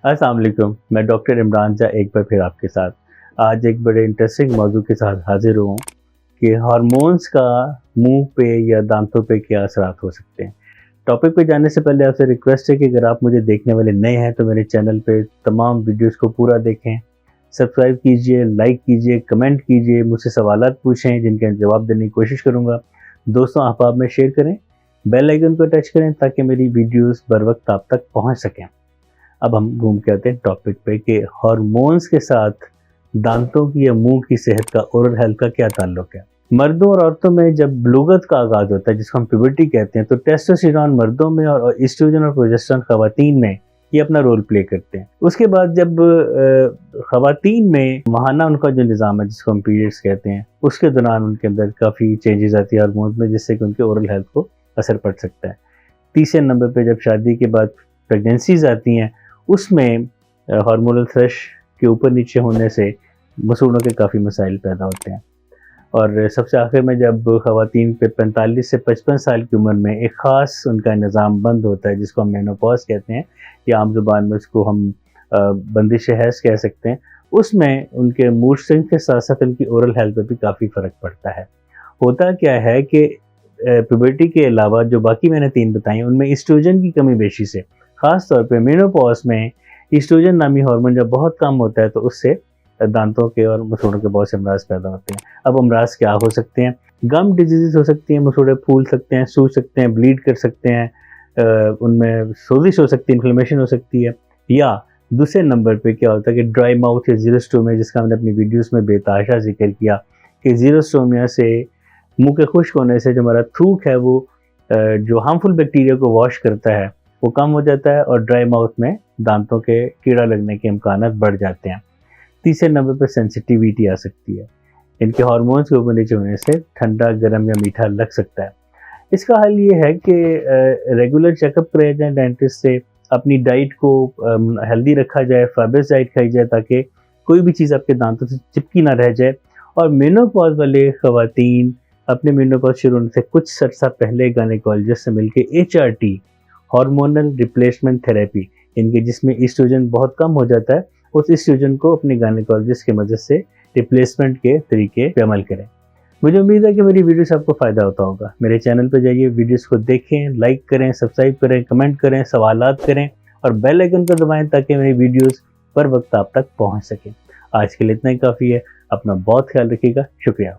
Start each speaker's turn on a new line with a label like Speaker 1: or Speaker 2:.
Speaker 1: अस्सलाम वालेकुम, मैं डॉक्टर इमरान जा एक बार फिर आपके साथ आज एक बड़े इंटरेस्टिंग मौजू के साथ हाजिर हूँ कि हार्मोन्स का मुंह पे या दांतों पे क्या असरात हो सकते हैं। टॉपिक पे जाने से पहले आपसे रिक्वेस्ट है कि अगर आप मुझे देखने वाले नए हैं तो मेरे चैनल पे तमाम वीडियोस को पूरा देखें, सब्सक्राइब कीजिए, लाइक कीजिए, कमेंट कीजिए, मुझसे सवालात पूछें जिनके जवाब देने की कोशिश करूँगा। दोस्तों अहबाब में शेयर करें, बेल आइकन को टच करें ताकि मेरी वीडियोस बर वक्त आप तक पहुँच सकें। अब हम घूम के आते हैं टॉपिक पे कि हार्मोन्स के साथ दांतों की या मुंह की सेहत का, ओरल हेल्थ का क्या ताल्लुक है। मर्दों और औरतों में जब बलूगत का आगाज होता है, जिसको हम प्यूबर्टी कहते हैं, तो टेस्टोस्टेरोन मर्दों में और एस्ट्रोजन और प्रोजेस्टेरोन खवातीन में ये अपना रोल प्ले करते हैं। उसके बाद जब खवातीन में माहाना उनका जो निज़ाम है, जिसको हम पीरियड्स कहते हैं, उसके दौरान उनके अंदर काफ़ी चेंजेस आती है हार्मोन्स में, जिससे कि उनके ओरल हेल्थ को असर पड़ सकता है। तीसरे नंबर पे जब शादी के बाद प्रेगनेंसीज आती हैं, उसमें हार्मोनल थ्रेश के ऊपर नीचे होने से मसूड़ों के काफ़ी मसाइल पैदा होते हैं। और सबसे आखिर में जब ख़वातीन पे 45 से 55 साल की उम्र में एक ख़ास उनका निज़ाम बंद होता है, जिसको हम मेनोपॉज कहते हैं, या आम ज़ुबान में उसको हम बंदिश हैज़ कह सकते हैं। उसमें उनके मूड स्विंग के साथ साथ उनकी ओरल हेल्थ पर भी काफ़ी फ़र्क पड़ता है। होता क्या है कि प्यूबर्टी के अलावा जो बाकी मैंने 3 बताई, उनमें एस्ट्रोजन की कमी बेशी से, ख़ास तौर पे मेनोपॉज में एस्ट्रोजन नामी हार्मोन जब बहुत कम होता है तो उससे दांतों के और मसूड़ों के बहुत से अमराज पैदा होते हैं। अब अमराज क्या हो सकते हैं? गम डिजीज़ हो सकती हैं, मसूड़े फूल सकते हैं, सूज सकते हैं, ब्लीड कर सकते हैं, उनमें सोजिश हो सकती है, इन्फ्लेमेशन हो सकती है। या दूसरे नंबर पे क्या होता है कि ड्राई माउथ या ज़ीरोस्टोमिया, जिसका हमने अपनी वीडियोज़ में बेतहाशा जिक्र किया कि ज़ीरोस्टोमिया से, मुँह के खुश्क होने से जो हमारा थूक है वो जो हार्मफुल बैक्टीरिया को वॉश करता है वो कम हो जाता है, और ड्राई माउथ में दांतों के कीड़ा लगने के इम्कानात बढ़ जाते हैं। तीसरे नंबर पर सेंसिटिविटी आ सकती है। इनके हार्मोन्स के ऊपर नीचे होने से ठंडा, गर्म या मीठा लग सकता है। इसका हल ये है कि रेगुलर चेकअप कराया जाए डेंटिस्ट से, अपनी डाइट को हेल्दी रखा जाए, फाइबर्स डाइट खाई जाए ताकि कोई भी चीज़ आपके दांतों से चिपकी ना रह जाए। और मेनोपॉज वाले ख़वातीन अपने मेनोपॉज शुरू होने से कुछ अर्सा पहले गायनेकोलॉजिस्ट से मिलकर HRT, हार्मोनल रिप्लेसमेंट थेरेपी, इनके जिसमें एस्ट्रोजन बहुत कम हो जाता है, उस एस्ट्रोजन को अपने गायनेकोलॉजिस्ट की मदद से रिप्लेसमेंट के तरीके पे अमल करें। मुझे उम्मीद है कि मेरी वीडियो से आपको फ़ायदा होता होगा। मेरे चैनल पर जाइए, वीडियोस को देखें, लाइक करें, सब्सक्राइब करें, कमेंट करें, सवालात करें और बेल आइकन को दबाएं ताकि मेरी वीडियोस पर वक्त आप तक पहुँच सकें। आज के लिए इतना ही काफ़ी है। अपना बहुत ख्याल रखिएगा। शुक्रिया।